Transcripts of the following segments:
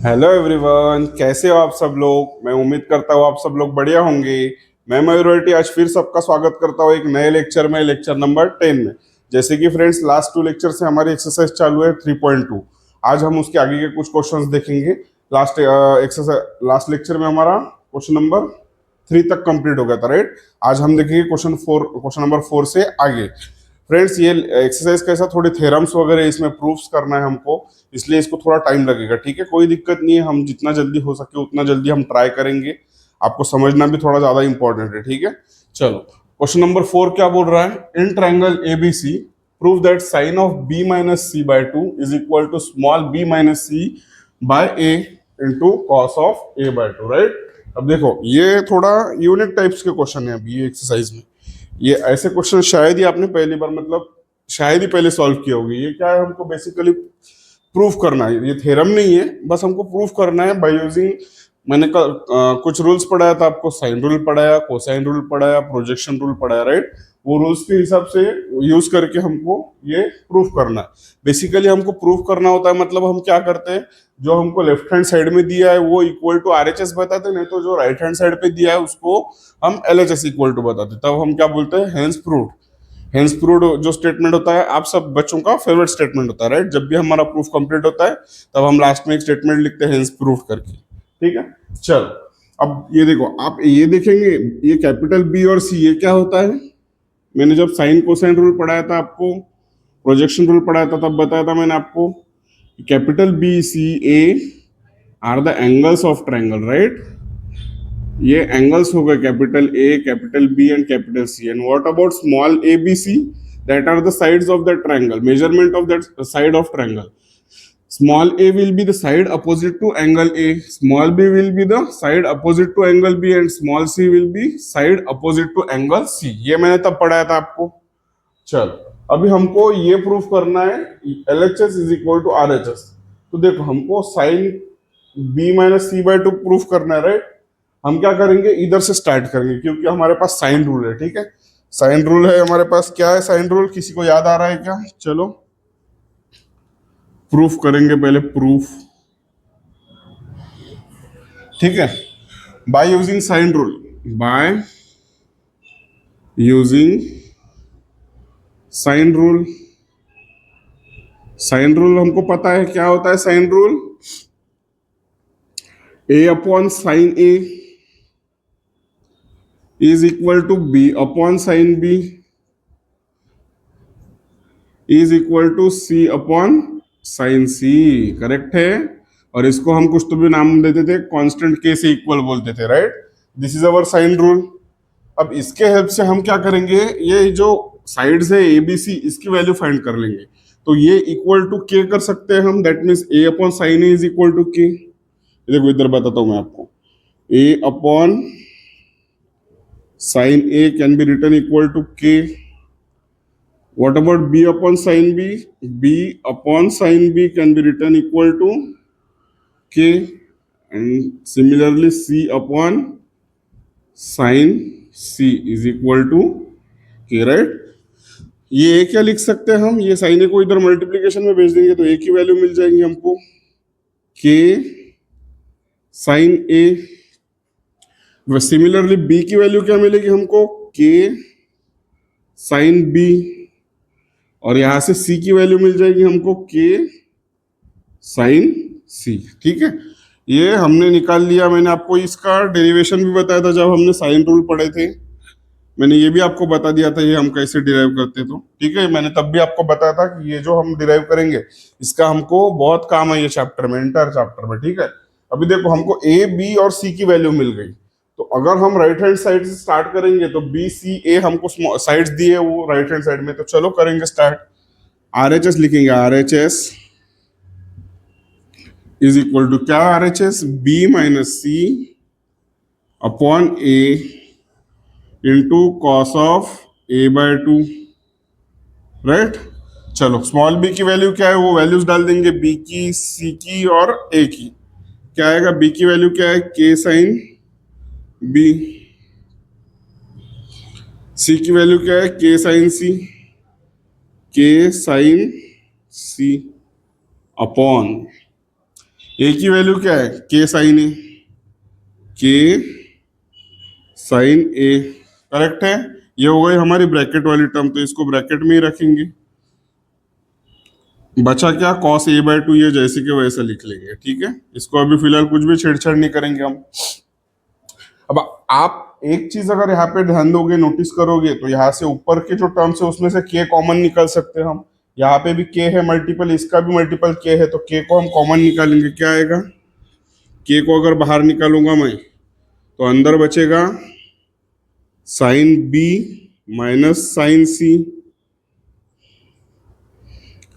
Hello everyone, कैसे हो आप सब लोग। मैं उम्मीद करता हूँ आप सब लोग बढ़िया होंगे। मैं मयूर आज फिर सबका स्वागत करता हूँ एक नए लेक्चर में, लेक्चर नंबर 10 में। जैसे कि फ्रेंड्स, लास्ट 2 लेक्चर से हमारी एक्सरसाइज चालू है 3.2। आज हम उसके आगे के कुछ क्वेश्चंस देखेंगे। लास्ट एक्सरसाइज लास्ट लेक्चर में हमारा क्वेश्चन नंबर 3 तक कंप्लीट हो गया था, राइट। आज हम देखेंगे क्वेश्चन नंबर 4 से आगे। फ्रेंड्स, ये एक्सरसाइज कैसा, थोड़े थ्योरम्स वगैरह इसमें प्रूफ्स करना है हमको, इसलिए इसको थोड़ा टाइम लगेगा। ठीक है, कोई दिक्कत नहीं है, हम जितना जल्दी हो सके उतना जल्दी हम ट्राई करेंगे। आपको समझना भी थोड़ा ज्यादा इंपॉर्टेंट है, ठीक है। चलो, क्वेश्चन नंबर 4 क्या बोल रहा है। In triangle ABC prove that sine of B minus C by 2 is equal to small B minus C by A into cos of A by 2, right. अब देखो, ये थोड़ा यूनिक टाइप्स के क्वेश्चन है अभी ये एक्सरसाइज में। ये ऐसे क्वेश्चन शायद ही आपने पहली बार, मतलब शायद ही पहले सॉल्व किए होंगे। ये क्या है, हमको बेसिकली प्रूफ करना है। ये थ्योरम नहीं है, बस हमको प्रूफ करना है बाय यूजिंग। मैंने कुछ रूल्स पढ़ाया था आपको, साइन रूल पढ़ाया, कोसाइन रूल पढ़ाया, प्रोजेक्शन रूल पढ़ाया, राइट। वो रूल्स के हिसाब से यूज करके हमको ये प्रूफ करना है। बेसिकली हमको प्रूफ करना होता है, मतलब हम क्या करते हैं, जो हमको लेफ्ट हैंड साइड में दिया है वो इक्वल टू आरएचएस बताते हैं, नहीं तो जो राइट हैंड साइड पे दिया है उसको हम एलएचएस इक्वल टू बताते हैं। तब हम क्या बोलते हैं, हेंस प्रूव्ड। हेंस प्रूव्ड जो स्टेटमेंट होता है, आप सब बच्चों का फेवरेट स्टेटमेंट होता है, राइट। जब भी हमारा प्रूफ कंप्लीट होता है तब हम लास्ट में एक स्टेटमेंट लिखते हैं हेंस प्रूव्ड करके, ठीक है। चलो, अब ये देखो, आप ये देखेंगे, ये कैपिटल बी और सी ये क्या होता है। मैंने जब साइन कोसाइन रूल पढ़ाया था आपको, प्रोजेक्शन रूल पढ़ाया था, तब बताया था मैंने आपको, capital B C A are the angles of triangle, right. ये एंगल्स हो गए, capital A, capital B and capital C. And what about small A B C, that are the sides of the triangle, measurement of that side of triangle. Small a will be the side opposite to angle A, small b will be the side opposite to angle B, and small c will be side opposite to angle C। ये मैंने तब पढ़ाया था आपको। चल, अभी हमको ये प्रूफ करना है LHS is equal to RHS। तो देखो, हमको sine b minus C by 2 proof करना है, राइट। हम क्या करेंगे, इधर से स्टार्ट करेंगे, क्योंकि हमारे पास साइन रूल है, ठीक है। साइन रूल है हमारे पास। क्या है साइन रूल, किसी को याद आ रहा है क्या? चलो प्रूफ करेंगे पहले, प्रूफ, ठीक है। By using sine rule, by using sine rule. Sine rule हमको पता है क्या होता है। Sine rule, A upon sine A is equal to B upon sine B is equal to C upon sine C, correct है। और इसको हम कुछ तो भी नाम देते थे, कांस्टेंट के से इक्वल बोलते थे, right. This is our sine rule. अब इसके हेल्प से हम क्या करेंगे, ये जो साइड्स है ए बी सी, इसकी वैल्यू फाइंड कर लेंगे। तो ये इक्वल टू के कर सकते हैं हम, that means A upon sine A is equal to K. देखो इधर बताता हूं मैं आपको, A upon sine A can be return equal to K. What about b upon sin b? B upon sin b can be written equal to k, and similarly c upon sin c is equal to k, right? ये क्या लिख सकते हैं हम, ये sine ए को इधर multiplication में भेज देंगे तो ए की वैल्यू मिल जाएगी हमको, k साइन ए। सिमिलरली b की वैल्यू क्या मिलेगी हमको, k साइन b। और यहां से c की वैल्यू मिल जाएगी हमको, k साइन c, ठीक है। ये हमने निकाल लिया। मैंने आपको इसका डेरिवेशन भी बताया था जब हमने साइन रूल पढ़े थे। मैंने ये भी आपको बता दिया था ये हम कैसे डिराइव करते थे, ठीक है। मैंने तब भी आपको बताया था कि ये जो हम डिराइव करेंगे इसका हमको बहुत काम है ये चैप्टर में, इंटर चैप्टर में, ठीक है। अभी देखो, हमको ए बी और सी की वैल्यू मिल गई। तो अगर हम राइट हैंड साइड से स्टार्ट करेंगे तो बी सी ए हमको साइड्स दिए वो राइट हैंड साइड में, तो चलो करेंगे स्टार्ट। RHS लिखेंगे, RHS इज इक्वल टू क्या, RHS B minus C upon A into cos of A by 2, right. चलो, स्मॉल बी की वैल्यू क्या है, वो वैल्यूज डाल देंगे, बी की, सी की और ए की। क्या आएगा, बी की वैल्यू क्या है, के साइन बी। सी की वैल्यू क्या है, के साइन सी, के साइन सी अपॉन ए की वैल्यू क्या है, के साइन ए, के साइन ए, करेक्ट है। ये हो गई हमारी ब्रैकेट वाली टर्म, तो इसको ब्रैकेट में ही रखेंगे। बचा क्या, कॉस ए बाय टू, ये जैसे के वैसे लिख लेंगे, ठीक है। इसको अभी फिलहाल कुछ भी छेड़छाड़ नहीं करेंगे हम। अब आप एक चीज अगर यहाँ पे ध्यान दोगे, नोटिस करोगे, तो यहाँ से ऊपर के जो टर्म्स है उसमें से के कॉमन निकाल सकते हैं हम। यहाँ पे भी के है मल्टीपल, इसका भी मल्टीपल के है, तो के को हम कॉमन निकालेंगे, क्या आएगा, के को अगर बाहर निकालूंगा मैं तो अंदर बचेगा साइन बी माइनस साइन सी,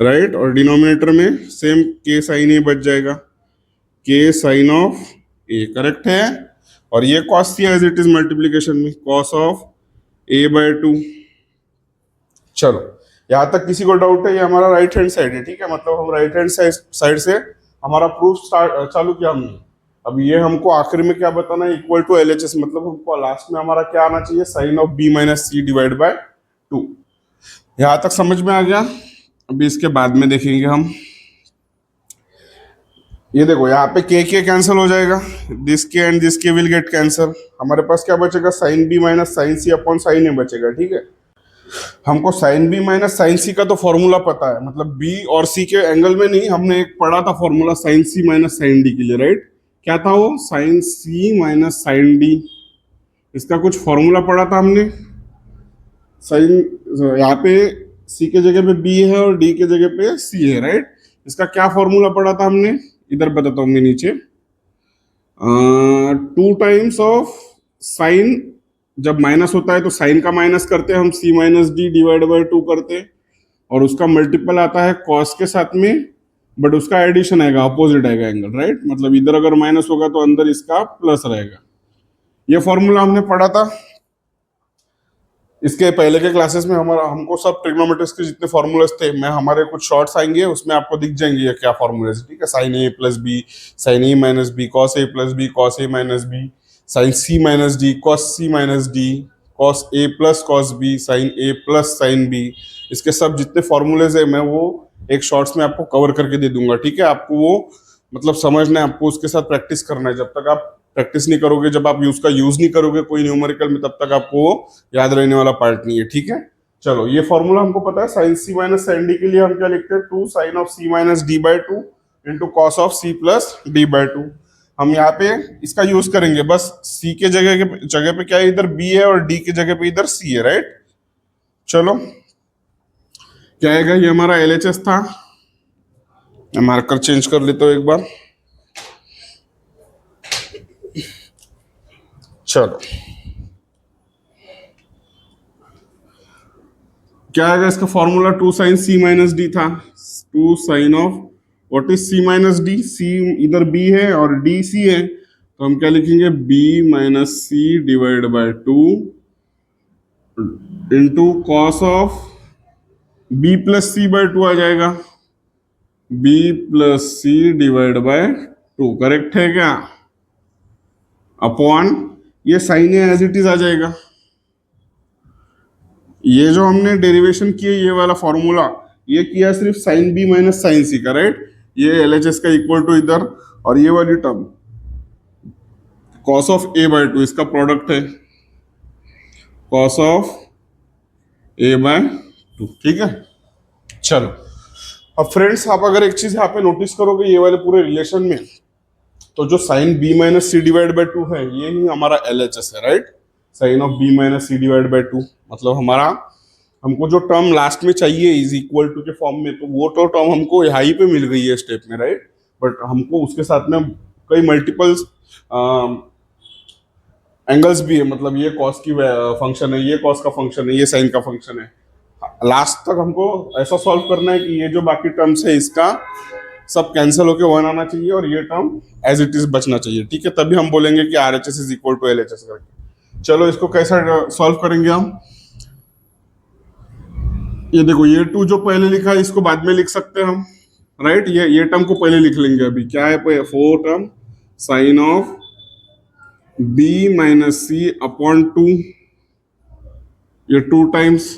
राइट। और डिनोमिनेटर में सेम के साइन ए बच जाएगा, के साइन ऑफ ए, करेक्ट है। और ये cos C as it is multiplication में, cos of A by two. चलो यहां तक किसी को डाउट है, ये हमारा राइट हैंड साइड है, ठीक है। मतलब हम राइट हैंड साइड से हमारा प्रूफ स्टार्ट चालू किया हमने। अब ये हमको आखिर में क्या बताना है, इक्वल टू एलएचएस, मतलब हमको लास्ट में हमारा क्या आना चाहिए, sine of B minus C divide by two. यहां तक समझ में आ गया। अभी इसके बाद में देखेंगे हम, ये देखो यहाँ पे के कैंसिल हो जाएगा, दिस के एंड दिस के विल गेट कैंसिल। हमारे पास क्या बचेगा, साइन बी माइनस साइन सी अपॉन साइन ए बचेगा, ठीक है। हमको साइन बी माइनस साइन सी का तो फॉर्मूला पता है, मतलब बी और सी के एंगल में नहीं, हमने एक पढ़ा था formula sine C minus sine D के लिए, राइट। क्या था वो, sign C minus sine D, इसका कुछ फॉर्मूला पढ़ा था हमने। साइन, यहाँ पे सी के जगह पे बी है और डी के जगह पे सी है, राइट। इसका क्या फॉर्मूला पढ़ा था हमने, इधर बताता हूँ मैं नीचे। 2 टाइम्स ऑफ साइन, जब माइनस होता है तो साइन का माइनस करते हैं हम, सी माइनस डी डिवाइड बाय 2 करते हैं, और उसका मल्टीपल आता है कॉस के साथ में, बट उसका एडिशन आएगा, अपोजिट आएगा एंगल, राइट। मतलब इधर अगर माइनस होगा तो अंदर इसका प्लस रहेगा। ये फॉर्मूला हमने पढ़ा था इसके पहले के क्लासेस में। हमारा हमको सब ट्रिग्नोमेट्रिक्स के जितने फॉर्मूलेस थे, मैं हमारे कुछ शॉर्ट्स आएंगे उसमें आपको दिख जाएंगे ये क्या फॉर्मूलेस, ठीक है। Sign A plus B, sign A minus B, cos A plus B, cos A minus B, sign C minus D, cos C minus D, cos A plus cos B, sign A plus sine B. इसके सब जितने formulas है मैं वो एक shorts में आपको cover करके दे दूंगा, ठीक है। आपको वो मतलब समझना है, आपको उसके साथ प्रैक्टिस करना है। जब तक आप प्रैक्टिस नहीं करोगे, जब आप उसका यूज नहीं करोगे कोई न्यूमेरिकल में, तब तक आपको याद रहने वाला पार्ट नहीं है, ठीक है। चलो ये फॉर्मूला हमको पता है, sine C minus sine D के लिए हम क्या लिखते हैं, 2 sine of C minus D by 2 into cos of C plus D by 2। हम यहाँ पे इसका यूज करेंगे, बस सी के जगह पे क्या है, इधर बी है, और डी के जगह पे इधर सी है, राइट। चलो क्या आएगा, ये हमारा एलएचएस था। मैं मार्कर चेंज कर लेता हूँ एक बार। चलो क्या आएगा, इसका formula 2 sine C minus D था, 2 sine of, what is C minus D, C इधर बी है और डी सी है, तो हम क्या लिखेंगे, B minus C divide by 2 into cos of B plus C by 2 आ जाएगा, B plus C divide by 2, correct है क्या, अपॉन ये sine A as it is आ जाएगा। ये जो हमने डेरिवेशन किए, ये वाला फॉर्मूला, ये किया सिर्फ साइन बी माइनस साइन सी का, राइट। ये एलएचएस का इक्वल टू इधर, और ये वाली term cos of A by 2, इसका प्रोडक्ट है कॉस ऑफ ए बाय 2, ठीक है। चलो अब फ्रेंड्स, आप अगर एक चीज यहाँ पे नोटिस करोगे ये वाले पूरे रिलेशन में, तो जो sine B minus C divide by 2 है, ये ही हमारा एलएचएस है, right. Sine of B minus C divide by 2, मतलब हमारा, हमको जो टर्म लास्ट में चाहिए इज इक्वल टू के फॉर्म में, तो वो तो टर्म हमको यहाँ ही पे मिल गई है स्टेप में, राइट। बट हमको उसके साथ में कई मल्टीपल्स एंगल्स भी है, मतलब ये कॉस की फंक्शन है, ये कॉस का फंक्शन है, ये साइन का फंक्शन है। लास्ट तक हमको ऐसा सॉल्व करना है कि ये जो बाकी टर्म्स है इसका सब कैंसिल होके 1 आना चाहिए, और ये टर्म एज इट इज बचना चाहिए, ठीक है। तभी हम बोलेंगे कि RHS is equal to LHS करके। चलो इसको कैसा सॉल्व करेंगे हम, ये देखो, ये 2 जो पहले लिखा है इसको बाद में लिख सकते हैं हम, राइट। ये टर्म को पहले लिख लेंगे। अभी क्या है, 4 term sine of B minus C upon 2, ये 2 टाइम्स।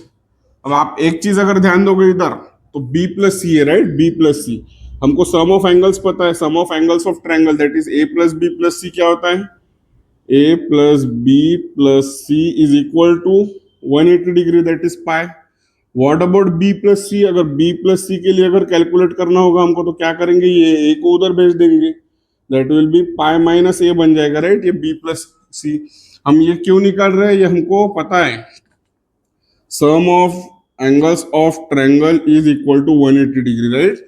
अब आप एक चीज अगर ध्यान दोगे इधर, तो b प्लस सी है, राइट, b प्लस सी, हमको सम ऑफ एंगल्स पता है, sum of angles of triangle that is A plus B plus C क्या होता है, A plus B plus C is equal to 180 degree that is pi. What about B plus C, अगर B plus C के लिए अगर calculate करना होगा हमको तो क्या करेंगे, ये ए को उधर भेज देंगे, that will be pi minus A बन जाएगा, राइट। ये बी प्लस सी हम ये क्यों निकाल रहे हैं, ये हमको पता है, sum of angles of triangle is equal to 180 degree, right.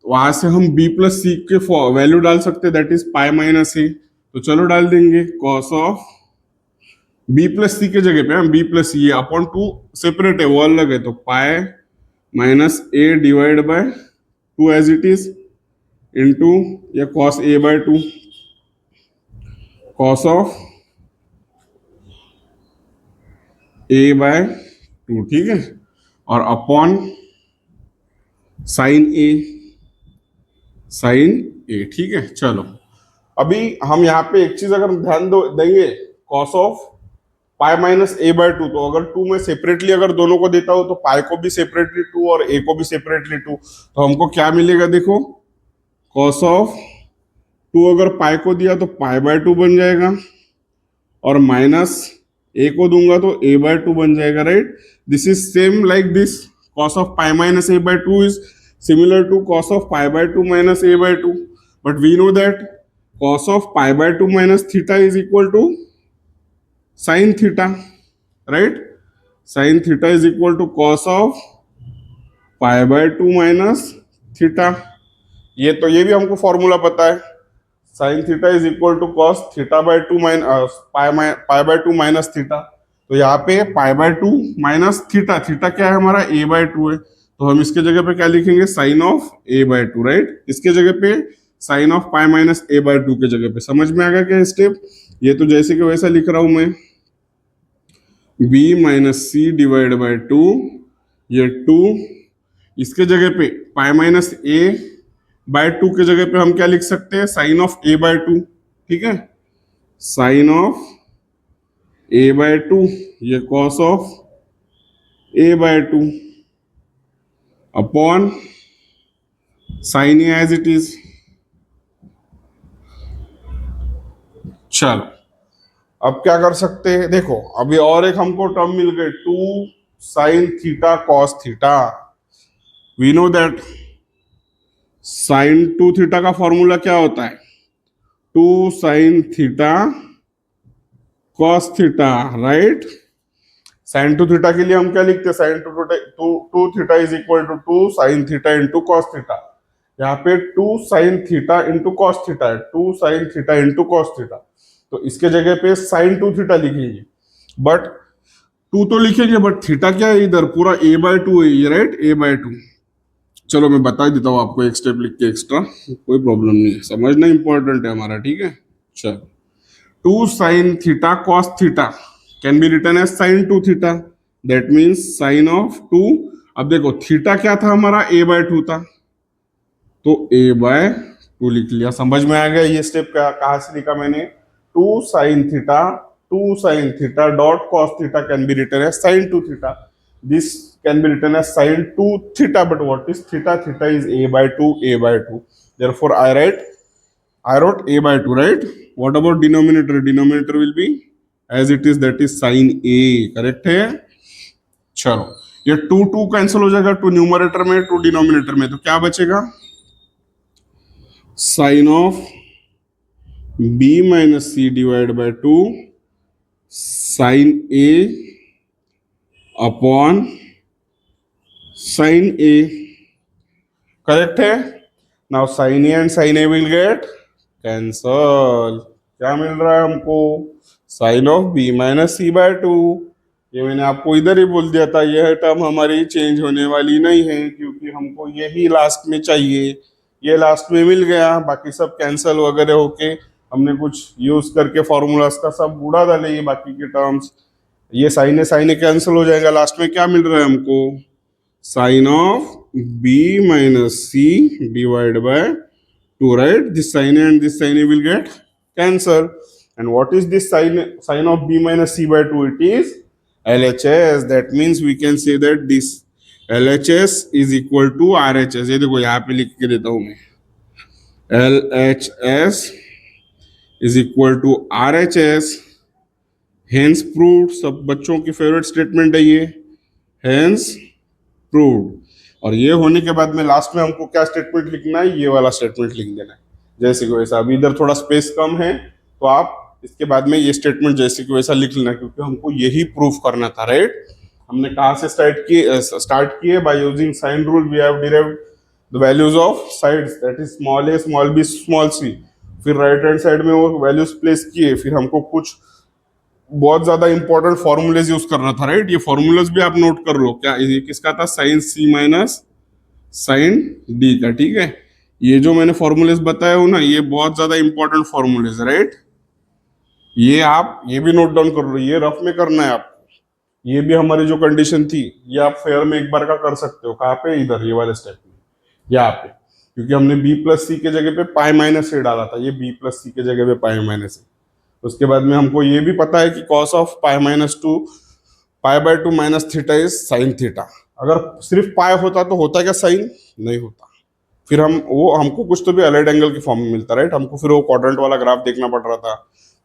वहां से हम b प्लस सी के वैल्यू डाल सकते हैं, that is pi minus A. तो चलो डाल देंगे, cos of b plus C के जगह पे हम b plus C upon two separate है, वो अलग है, तो pi minus A divide by two as it is into या cos A by two, cos of A by two, ठीक है, और upon sine A, sine A, ठीक है। चलो अभी हम यहाँ पे एक चीज अगर ध्यान देंगे, cos of pi minus A by to, तो अगर टू में सेपरेटली अगर दोनों को देता हो तो पाई को भी सेपरेटली टू और ए को भी सेपरेटली टू, तो हमको क्या मिलेगा, देखो कॉस ऑफ टू अगर पाई को दिया तो पाई बाय टू बन जाएगा, और माइनस ए को दूंगा तो ए बाय टू बन जाएगा, right. This is same like this, cos of pi minus a by 2 is similar to cos of pi by 2 minus a by 2, but we know that cos of pi by 2 minus theta is equal to sin theta, right? Sin theta is equal to cos of pi by 2 minus theta। ये भी हमको formula पता है, sin theta is equal to cos theta by 2 minus pi by 2 minus theta। तो यहाँ पे पाई by two minus theta, theta क्या है हमारा, ए बाय टू है, तो हम इसके जगह पे क्या लिखेंगे, sine of A by two, right. इसके जगह पे sine of pi minus A by two के जगह पे, समझ में आ गया क्या स्टेप। ये तो जैसे कि वैसा लिख रहा हूं मैं, B minus C divide by two, ये टू, इसके जगह पे pi minus A by two के जगह पे हम क्या लिख सकते हैं, sine of A by two, ठीक है, sine of A by two, ये cos of A by two upon sine A as it is. चलो अब क्या कर सकते हैं, देखो अभी और एक हमको टर्म मिल गए, two sine theta cos theta. We know that sine two theta का फॉर्मूला क्या होता है, two sine theta cos theta, right. Sine two theta के लिए हम क्या लिखते हैं, sine two theta is equal to two sine theta into cos theta. यहाँ पे two sine theta into cos theta है, two sine theta into cos theta, तो इसके जगह पे साइन टू थीटा लिखेंगे, बट टू तो लिखेंगे बट थीटा क्या है इधर, पूरा ए बाय टू है ये, राइट, ए बाय टू। चलो मैं बता देता हूँ आपको एक स्टेप लिख के एक्स्ट्रा, कोई प्रॉब्लम नहीं है, समझना इंपॉर्टेंट है हमारा, ठीक है। चलो two sine theta cos theta can be written as sine two theta, that means sine of two. अब देखो थीटा क्या था हमारा, ए बाय टू था, तो ए बाय टू लिख लिया, समझ में आ गया ये स्टेप कहाँ से लिखा मैंने, two sine theta dot cos theta can be written as sine two theta, this can be written as sine two theta, but what is theta, theta is A by two, therefore I wrote a by 2, right? What about denominator? Denominator will be as it is, that is sin a, correct है। चलो ये to cancel हो जाएगा, two numerator में, two denominator में, तो क्या बचेगा, sine of b minus C divide by two sine a upon sine a, correct है। Now sine A and sine A will get cancel, क्या मिल रहा है हमको, sine of B minus C by two. ये मैंने आपको इधर ही बोल दिया था, यह टर्म हमारी चेंज होने वाली नहीं है, क्योंकि हमको यही लास्ट में चाहिए, ये लास्ट में मिल गया, बाकी सब कैंसल वगैरह होके हमने कुछ यूज करके फॉर्मूलाज का सब उड़ा डाले, ये बाकी के टर्म्स, ये साइन ए कैंसिल हो जाएगा, लास्ट में क्या मिल रहा है हमको, sine of b minus c divided by 2, right? This sin a and this sin a will get cancelled. And what is this sin of b minus c by 2? It is LHS. That means we can say that this LHS is equal to RHS। ये देखो यहाँ पे लिख के देता हूं मैं, LHS is equal to RHS। Hence proved, सब बच्चों की फेवरेट स्टेटमेंट है ये, हेंस प्रूव्ड। और ये होने के बाद में लास्ट में हमको क्या स्टेटमेंट लिखना है, ये वाला स्टेटमेंट लिख देना है जैसे कि वैसा। अभी इधर थोड़ा स्पेस कम है तो आप इसके बाद में ये स्टेटमेंट जैसे कि वैसा लिख लेना, क्योंकि हमको यही प्रूफ करना था, राइट। हमने कहाँ से स्टार्ट किए, by using sine rule we have derived the values of sides, that is small a small b small c। फिर राइट हैंड साइड में वो वैल्यूज प्लेस किए, फिर हमको कुछ बहुत ज्यादा इंपॉर्टेंट फॉर्मूलेज यूज करना था, राइट। ये फॉर्मूलेज भी आप नोट कर लो, क्या ये किसका था, sine c minus sine d का, ठीक है। ये जो मैंने फॉर्मूलेज बताया हो ना, ये बहुत ज्यादा इंपॉर्टेंट फॉर्मूलेज, राइट। ये आप ये भी नोट डाउन कर लो, ये रफ में करना है आपको। ये भी हमारी जो कंडीशन थी, ये आप फेयर में एक बार का कर सकते हो। कहाँ पे, इधर ये वाले स्टेप में, यहाँ पे, क्योंकि हमने b प्लस सी के जगह पे पाई माइनस ए डाला था, ये b प्लस सी के जगह पे पाई माइनस ए। उसके बाद में हमको ये भी पता है कि cos of pi minus two pi by two minus theta is sine theta. अगर सिर्फ पाई होता तो होता क्या, साइन नहीं होता। फिर हमको कुछ तो भी अलाइड एंगल के फॉर्म में मिलता, राइट। हमको फिर वो क्वाड्रेंट वाला ग्राफ देखना पड़ रहा था।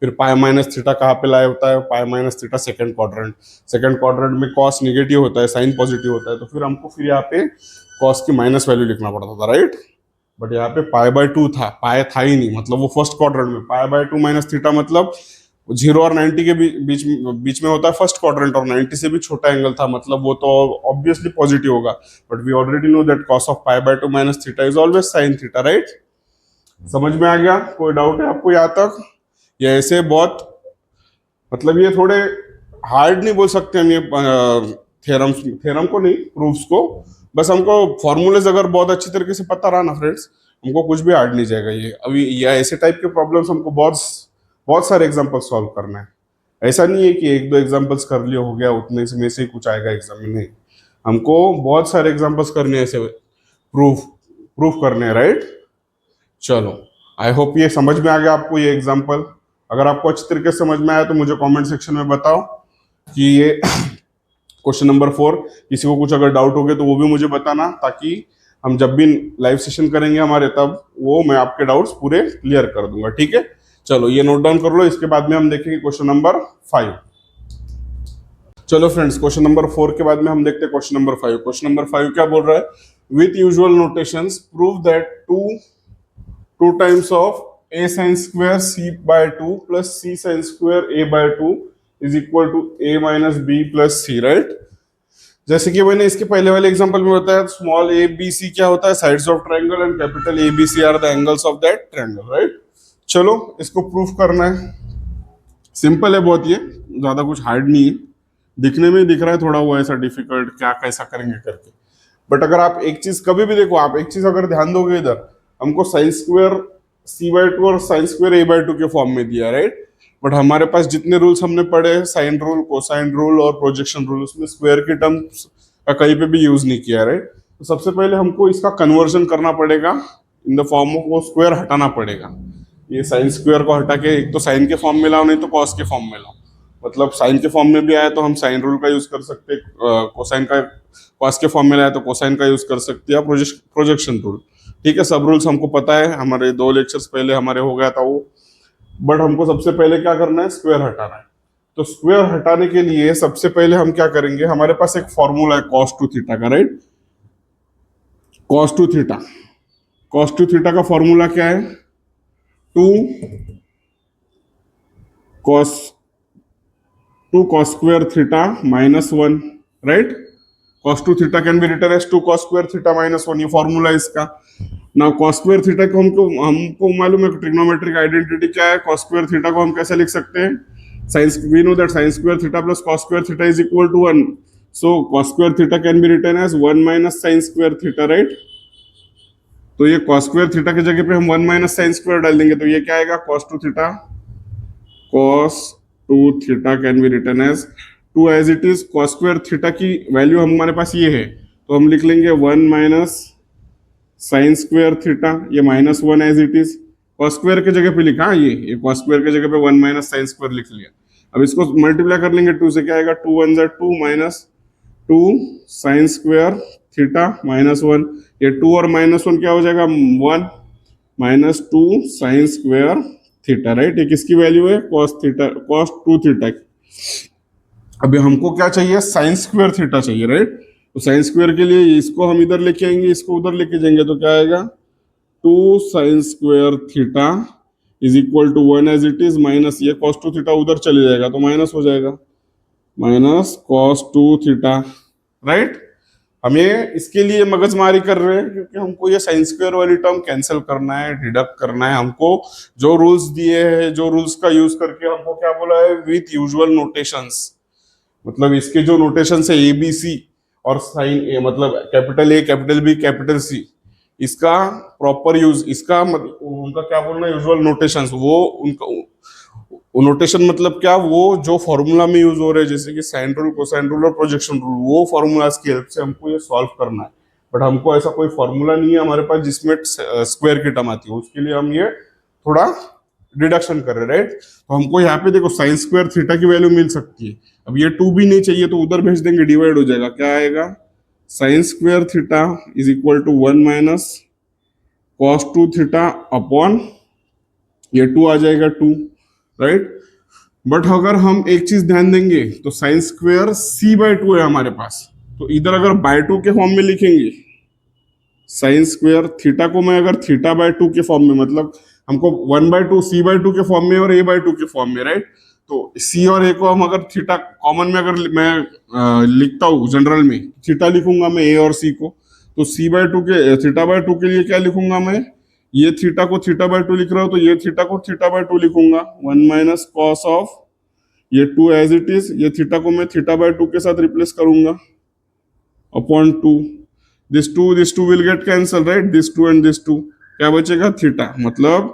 फिर पाई माइनस थीटा कहाँ पे लाया होता है, pi minus theta second quadrant में कॉस निगेटिव होता है, साइन पॉजिटिव होता है, तो फिर हमको फिर यहाँ पे कॉस की माइनस वैल्यू लिखना पड़ता था, राइट। बट यहाँ पे पाई बाय टू था, पाई था ही नहीं, मतलब वो फर्स्ट क्वाड्रेंट में पाई बाय टू माइनस थीटा, मतलब 0 और 90 के बीच में होता है फर्स्ट क्वाड्रेंट, और 90 से भी छोटा एंगल था, मतलब वो तो ऑब्वियसली पॉजिटिव होगा। But we already know that cos of pi by two minus theta is always sine theta, right. समझ में आ गया, कोई डाउट है आपको यहाँ तक? ये ऐसे बहुत, मतलब ये थोड़े हार्ड नहीं बोल सकते हम ये थ्योरम को नहीं, प्रूफ्स को। बस हमको फॉर्मूलेज अगर बहुत अच्छी तरीके से पता रहा ना फ्रेंड्स, हमको कुछ भी हार्ड नहीं जाएगा ये। अभी ये ऐसे टाइप के प्रॉब्लम्स हमको बहुत सारे एग्जांपल सॉल्व करना है। ऐसा नहीं है कि एक दो एग्जांपल्स कर लिया हो गया, उतने से में से ही कुछ आएगा एग्जाम में, नहीं। हमको बहुत सारे एग्जांपल्स करने हैं, ऐसे प्रूफ करने हैं, राइट। चलो, आई होप ये समझ में आ गया आपको ये एग्जांपल। अगर आपको अच्छी तरीके से समझ में आया तो मुझे कमेंट सेक्शन में बताओ कि ये क्वेश्चन नंबर 4, किसी को कुछ अगर डाउट हो गया तो वो भी मुझे बताना, ताकि हम जब भी लाइव सेशन करेंगे हमारे, तब वो मैं आपके डाउट्स पूरे क्लियर कर दूंगा, ठीक है। चलो, ये नोट डाउन कर लो, इसके बाद में हम देखेंगे क्वेश्चन नंबर 5। चलो फ्रेंड्स, क्वेश्चन नंबर 4 के बाद में हम देखते हैं क्वेश्चन नंबर 5। क्वेश्चन नंबर 5 क्या बोल रहा है, with usual notations prove that two times of a sin square c by 2 plus c sin square a by 2 is equal to a minus b plus c, right. जैसे कि मैंने इसके पहले वाले एग्जांपल में बताया, स्मॉल a b c क्या होता है, sides of triangle, and capital A B C are the angles of that triangle, right. चलो, इसको प्रूफ करना है। सिंपल है बहुत, ये ज्यादा कुछ हार्ड नहीं है। दिखने में दिख रहा है थोड़ा वो ऐसा डिफिकल्ट, क्या कैसा करेंगे करके। बट अगर आप एक चीज कभी भी देखो, आप एक चीज अगर ध्यान दोगे, इधर हमको साइन स्क्वायर c बाय 2 और साइन स्क्वायर a बाय 2 के फॉर्म में दिया, राइट। बट हमारे पास जितने रूल्स हमने पढ़े, साइन रूल, कोसाइन रूल और प्रोजेक्शन रूल, उसमें स्क्वायर की टर्म्स का कहीं पे भी यूज नहीं किया, राइट। तो सबसे पहले हमको इसका कन्वर्जन करना पड़ेगा इन द फॉर्म ऑफ, वो स्क्वायर हटाना पड़ेगा। ये साइन स्क्वायर को हटा के एक तो साइन के फॉर्म में लाओ, नहीं तो कॉस के फॉर्म में लाओ। मतलब साइन के फॉर्म में भी आया तो हम साइन रूल का यूज कर सकते हैं, कोसाइन का कॉस के फॉर्म में लाया तो कोसाइन का यूज कर सकते हैं, प्रोजेक्शन रूल, ठीक है। सब रूल्स हमको पता है, हमारे 2 लेक्चर्स पहले हमारे हो गया था वो। बट हमको सबसे पहले क्या करना है, स्क्वायर हटाना है। तो स्क्वायर हटाने के लिए सबसे पहले हम क्या करेंगे, हमारे पास एक फॉर्मूला है कॉस टू थीटा का, राइट। कॉस टू थीटा का फॉर्मूला क्या है, 2 cos square theta minus 1, right? cos 2 theta can be written as 2 cos square theta minus 1, ये फॉर्मूला है इसका। नाउ cos square theta को हमको मालूम है, ट्रिग्नोमेट्रिक आइडेंटिटी क्या है। cos square theta को हम कैसे लिख सकते हैं, we know that sin square theta plus cos square theta is equal to 1, so cos square theta can be written as 1 minus sin square theta, right? तो ये cos square theta की जगह पे हम 1 minus sin square डाल देंगे, तो ये क्या आएगा, cos 2 theta can be written as 2 as it is। cos square theta की वैल्यू हमारे पास ये है, तो हम लिख लेंगे 1 minus sin square theta, ये -1 as it is। cos square की जगह पे लिखा, ये cos square की जगह पे 1 minus sin square लिख लिया। अब इसको मल्टीप्लाई कर लेंगे 2 से, क्या आएगा, 2 1 2 minus 2 sin square थीटा -1, ये 2 और -1 क्या हो जाएगा 1 -2 साइन स्क्वायर थीटा, राइट। ये किसकी वैल्यू है कॉस थीटा, कॉस 2 थीटा। अभी हमको क्या चाहिए साइन स्क्वायर थीटा चाहिए, राइट। तो साइन स्क्वायर के लिए इसको हम इधर लेके आएंगे, इसको उधर लेके जाएंगे, तो क्या आएगा 2 sine square theta is equal to 1 as it is minus ये कॉस 2 थीटा उधर चले जाएगा तो माइनस हो जाएगा माइनस कॉस 2 थीटा, राइट। हम ये इसके लिए मगजमारी कर रहे हैं क्योंकि हमको ये साइन स्क्वायर वाली टर्म कैंसिल करना है, डिडक्ट करना है। हमको जो रूल्स दिए हैं, जो रूल्स का यूज करके हमको क्या बोला है विथ यूजुअल नोटेशंस, मतलब इसके जो नोटेशन है ए बी सी और साइन ए, मतलब capital A capital B capital C, इसका प्रॉपर यूज, इसका उनका क्या बोलना यूजुअल नोटेशंस, वो उनका नोटेशन मतलब क्या, वो जो फॉर्मूला में यूज हो रहे हैं जैसे कि साइन रूल कोसाइन रूल और प्रोजेक्शन रूल, वो फॉर्मूलाज की हेल्प से हमको ये सॉल्व करना है। बट हमको ऐसा कोई फॉर्मूला नहीं है हमारे पास जिसमें स्क्वायर की टर्म आती है, उसके लिए हम ये थोड़ा डिडक्शन कर रहे हैं, राइट। तो हमको यहाँ पे देखो साइन स्क्वायर थीटा की वैल्यू मिल सकती है। अब ये 2 भी नहीं चाहिए तो उधर भेज देंगे, डिवाइड हो जाएगा, क्या आएगा sine square theta is equal to 1 minus cos 2 theta upon ये 2 आ जाएगा 2, राइट। बट अगर हम एक चीज ध्यान देंगे तो साइन स्क्वायर c/2 है हमारे पास, तो इधर अगर बाय 2 के फॉर्म में लिखेंगे साइन स्क्वायर थीटा को, मैं अगर θ/2 के फॉर्म में, मतलब हमको 1/2 c/2 के फॉर्म में और a/2 के फॉर्म में, राइट। तो c और a को हम अगर थीटा कॉमन में अगर मैं लिखता हूँ जनरल में, थीटा लिखूंगा मैं a और c को, तो c/2 के θ/2 के लिए क्या लिखूंगा मैं, ये थीटा को θ/2 लिख रहा हूं तो ये थीटा को θ/2 लिखूंगा 1 माइनस कॉस ऑफ ये 2 एज इट इज, ये थीटा को मैं θ/2 के साथ रिप्लेस करूंगा upon 2, this 2 will get cancel, right, this 2 and this 2, क्या बचेगा थीटा, मतलब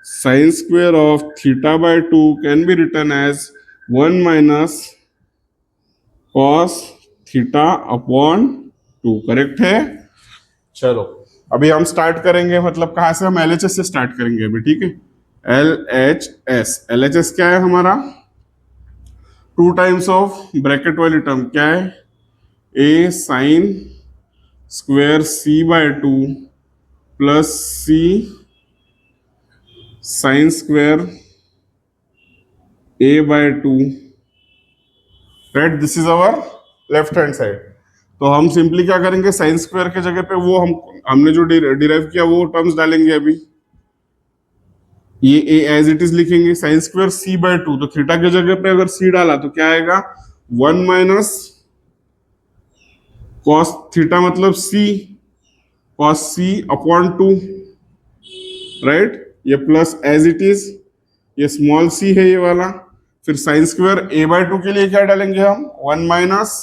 sine square of θ/2 can be return as 1 minus cos theta upon 2, correct है। चलो अभी हम स्टार्ट करेंगे, मतलब कहाँ से, हम LHS से स्टार्ट करेंगे अभी, ठीक है। LHS क्या है हमारा, 2 टाइम्स ऑफ ब्रैकेट वाली टर्म क्या है, a sine square c/2 plus c sine square a/2, right, this is our left hand side. तो हम सिंपली क्या करेंगे, साइन स्क्वायर के जगह पे वो हमने जो डिराइव किया वो टर्म्स डालेंगे अभी, ये ए एज इट इज लिखेंगे, साइन स्क्वायर c/2, तो थीटा के जगह पे अगर c डाला तो क्या आएगा 1 माइनस कॉस थीटा मतलब c cos c upon 2, right, ये प्लस एज इट इज, ये स्मॉल c है ये वाला, फिर साइन स्क्वायर a/2 के लिए क्या डालेंगे हम 1 minus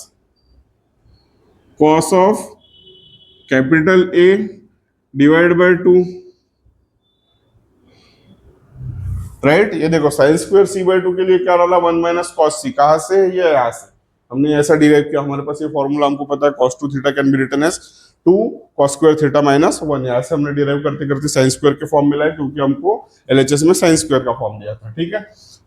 cos of capital A divide by 2, right. ये देखो साइन स्क्वायर c/2 के लिए क्या डाला 1 माइनस कॉस c, कहां से, ये यहाँ से हमने ऐसा डिराइव किया, हमारे पास ये फॉर्मूला हमको पता है cos 2 theta can be written as 2 cos square theta minus 1, यहाँ से हमने डिराइव करते करते साइन स्क्वायर के फॉर्म में लाए क्योंकि हमको LHS में साइन स्क्वायर का फॉर्म दिया था, ठीक है।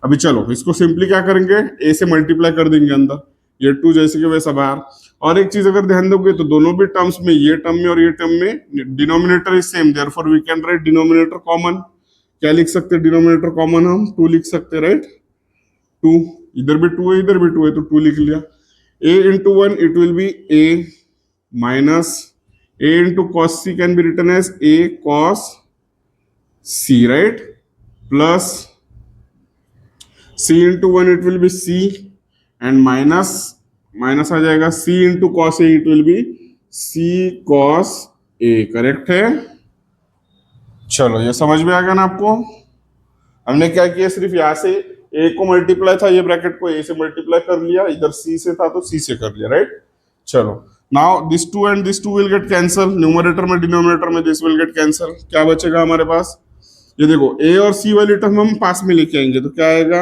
अभी चलो इसको सिंपली क्या करेंगे, a से मल्टीप्लाई कर देंगे अंदर, ये 2 जैसे कि वैसा बाहर। और एक चीज अगर ध्यान दोगे तो दोनों भी टर्म्स में, ये टर्म में और ये टर्म में denominator is same, therefore we can write denominator common, क्या लिख सकते हैं डिनोमिनेटर कॉमन हम 2 लिख सकते हैं, राइट, 2, इधर भी 2 है इधर भी 2 है तो 2 लिख लिया, a into 1 it will be a minus a into cos c can be written as a cos c, right, plus c into 1 it will be c and minus आ जाएगा c into cos a, it will be c cos a, correct है। चलो ये समझ में आ गया ना आपको, हमने क्या किया, सिर्फ यहाँ से a को मल्टीप्लाई था, ये ब्रैकेट को a से मल्टीप्लाई कर लिया, इधर c से था तो c से कर लिया, राइट। चलो now this 2 and this 2 will get cancel, numerator में डिनोमिनेटर में दिस विल गेट कैंसल, क्या बचेगा हमारे पास, ये देखो a और c वाली टर्म हम पास में लेके आएंगे तो क्या आएगा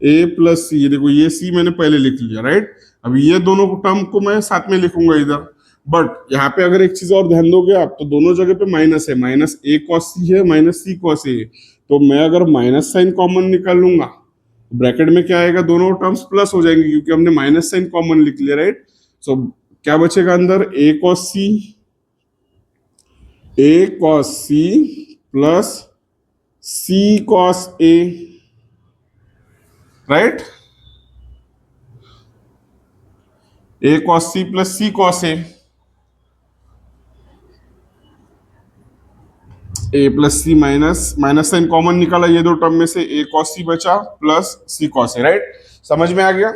a प्लस c, ये देखो ये c मैंने पहले लिख लिया, राइट। अब ये दोनों टर्म को मैं साथ में लिखूंगा इधर, बट यहाँ पे अगर एक चीज और ध्यान दोगे आप तो दोनों जगह पे माइनस है, माइनस a cos c है माइनस c cos a है, तो मैं अगर माइनस साइन कॉमन निकाल लूंगा ब्रैकेट में क्या आएगा, दोनों टर्म्स प्लस हो जाएंगे क्योंकि हमने माइनस साइन कॉमन लिख लिया, राइट। सो क्या बचेगा अंदर, ए cos C plus C cos A, right, A cos C plus C cos A plus C, minus minus sign common निकाला ये दो टर्म में से, ए कॉस सी बचा plus C cos A, right, समझ में आ गया।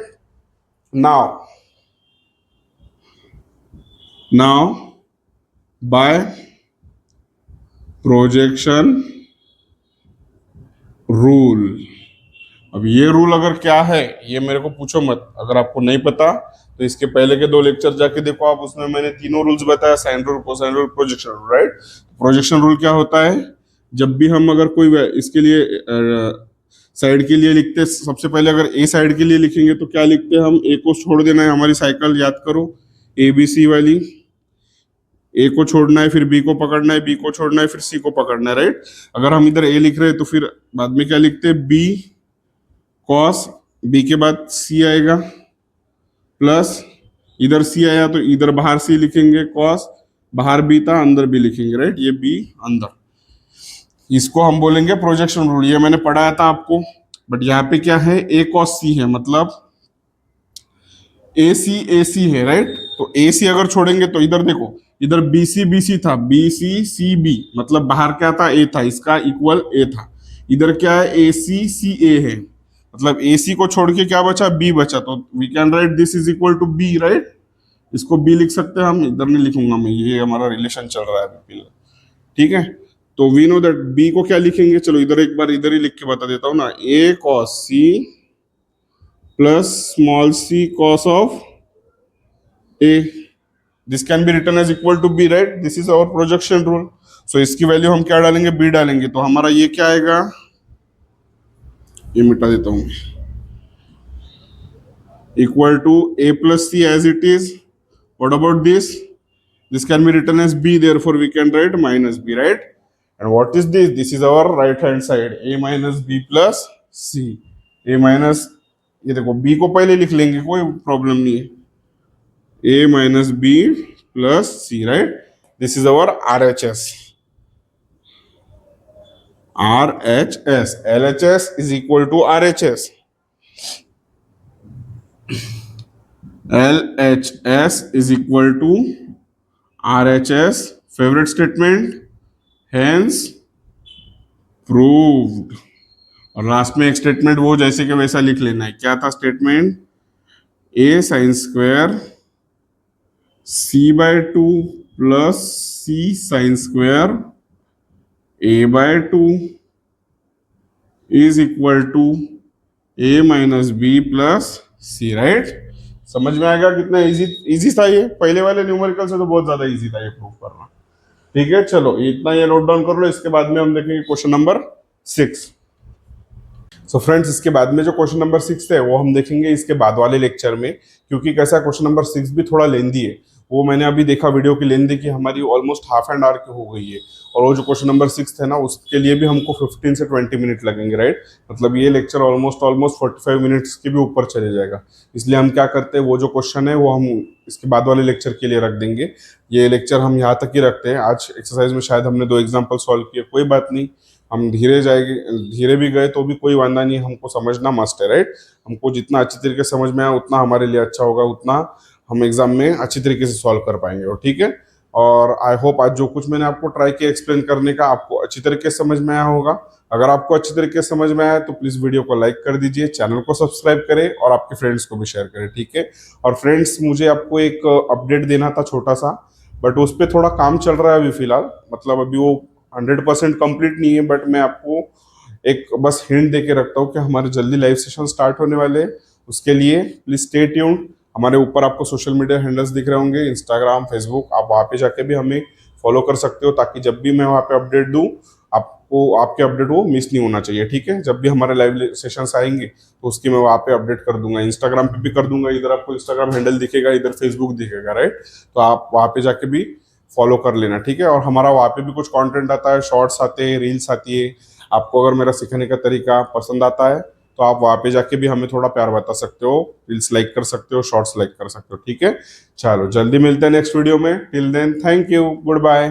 नाउ बाय प्रोजेक्शन रूल, अब ये रूल अगर क्या है ये मेरे को पूछो मत, अगर आपको नहीं पता तो इसके पहले के दो लेक्चर जाके देखो आप, उसमें मैंने तीनों रूल्स बताया, sine rule, cosine rule, projection rule, right. Projection rule क्या होता है, जब भी हम अगर कोई इसके लिए साइड के लिए लिखते, सबसे पहले अगर ए साइड के लिए लिखेंगे तो क्या लिखते हैं हम, ए को छोड़ देना है, हमारी साइकिल याद करो ए बी सी वाली, ए को छोड़ना है, फिर बी को पकड़ना है, बी को छोड़ना है, फिर सी को पकड़ना है, राइट। अगर हम इधर ए लिख रहे हैं तो फिर बाद में क्या लिखते हैं, बी कॉस, बी के बाद सी आएगा, प्लस इधर सी आया तो इधर बाहर सी लिखेंगे, कॉस, बाहर बी था अंदर बी लिखेंगे, राइट, ये बी अंदर, इसको हम बोलेंगे प्रोजेक्शन रूल। ये मैंने पढ़ाया था आपको, बट यहाँ पे क्या है, ए कॉस सी है, मतलब ए सी है, राइट। तो ए सी अगर छोड़ेंगे तो इधर देखो, इधर बी सी था, बी सी बी, मतलब बाहर क्या था, ए था, इसका इक्वल ए था। इधर क्या है, ए सी ए है, मतलब ए सी को छोड़ के क्या बचा, बी बचा, तो we can write this is equal to B, right. इसको बी लिख सकते हैं हम, इधर नहीं लिखूंगा मैं, ये हमारा रिलेशन चल रहा है अभी, ठीक है। तो वी नो दैट बी को क्या लिखेंगे, चलो इधर एक बार इधर ही लिख के बता देता हूँ ना, A cos C plus small C cos of A, this can be written as equal to B, right, this is our projection rule. So इसकी वैल्यू हम क्या डालेंगे, बी डालेंगे, तो हमारा ये क्या आएगा, ये मिटा देता हूं, equal to A plus C as it is, what about this can be written as B, therefore we can write minus B, right. And what is this is our right hand side, A minus B plus C, A minus, ये देखो B को पहले लिख लेंगे, कोई problem नहीं है, A minus B plus C, right, this is our RHS, LHS is equal to RHS, LHS is equal to RHS, favorite statement, hence proved। और लास्ट में एक स्टेटमेंट वो जैसे कि वैसा लिख लेना है, क्या था statement, A sine square C by two plus C sine square A by two is equal to A minus B plus C, right. समझ में आएगा कितना इजी था ये, पहले वाले न्यूमेरिकल से तो बहुत ज्यादा इजी था ये प्रूव करना, ठीक है। चलो इतना ये नोट डाउन कर लो, इसके बाद में हम देखेंगे क्वेश्चन नंबर 6। सो फ्रेंड्स, इसके बाद में जो क्वेश्चन नंबर 6 है वो हम देखेंगे इसके बाद वाले लेक्चर में, क्योंकि कैसा क्वेश्चन नंबर 6 भी थोड़ा लेंदी है, वो मैंने अभी देखा वीडियो की लेंथ देखी हमारी ऑलमोस्ट हाफ एन आवर की हो गई है, और वो जो क्वेश्चन नंबर 6 है ना उसके लिए भी हमको 15 से 20 मिनट लगेंगे, राइट। मतलब ये लेक्चर ऑलमोस्ट 45 मिनट्स के भी ऊपर चले जाएगा, इसलिए हम क्या करते हैं, वो जो क्वेश्चन है वो हम इसके बाद वाले लेक्चर के लिए रख देंगे। ये लेक्चर हम यहाँ तक ही रखते हैं। आज एक्सरसाइज में शायद हमने 2 एग्जाम्पल सॉल्व किए, कोई बात नहीं, हम धीरे भी गए तो भी कोई वादा नहीं, हमको समझना मस्ट है, राइट। हमको जितना अच्छी तरीके से समझ में आया उतना हमारे लिए अच्छा होगा, उतना हम एग्जाम में अच्छी तरीके से सॉल्व कर पाएंगे, और ठीक है। और आई होप आज जो कुछ मैंने आपको ट्राई किया एक्सप्लेन करने का आपको अच्छी तरीके से समझ में आया होगा। अगर आपको अच्छी तरीके से समझ में आया तो प्लीज वीडियो को लाइक कर दीजिए, चैनल को सब्सक्राइब करें और आपके फ्रेंड्स को भी शेयर करें, ठीक है। और फ्रेंड्स, मुझे आपको एक अपडेट देना था छोटा सा, बट उस पर थोड़ा काम चल रहा है अभी फिलहाल, मतलब अभी वो 100% कंप्लीट नहीं है, बट मैं आपको एक बस हिंट दे के रखता हूँ कि हमारे जल्दी लाइव सेशन स्टार्ट होने वाले हैं। उसके लिए प्लीज स्टे ट्यून्ड। हमारे ऊपर आपको सोशल मीडिया हैंडल्स दिख रहे होंगे, इंस्टाग्राम, फेसबुक, आप वहाँ पे जाके भी हमें फॉलो कर सकते हो, ताकि जब भी मैं वहाँ पे अपडेट दूँ आपको आपके अपडेट वो मिस नहीं होना चाहिए, ठीक है। जब भी हमारे लाइव सेशंस आएंगे तो उसकी मैं वहाँ पे अपडेट कर दूंगा, इंस्टाग्राम पे भी कर दूंगा, इधर आपको इंस्टाग्राम हैंडल दिखेगा, इधर फेसबुक दिखेगा, राइट। तो आप वहाँ पे जाके भी फॉलो कर लेना, ठीक है। और हमारा वहाँ पे भी कुछ कंटेंट आता है, शॉर्ट्स आते हैं, रील्स आती है। आपको अगर मेरा सिखाने का तरीका पसंद आता है तो आप वहाँ पे जाके भी हमें थोड़ा प्यार बता सकते हो, रील्स लाइक कर सकते हो, शॉर्ट्स लाइक कर सकते हो, ठीक है। चलो जल्दी मिलते हैं नेक्स्ट वीडियो में, till then thank you, good bye.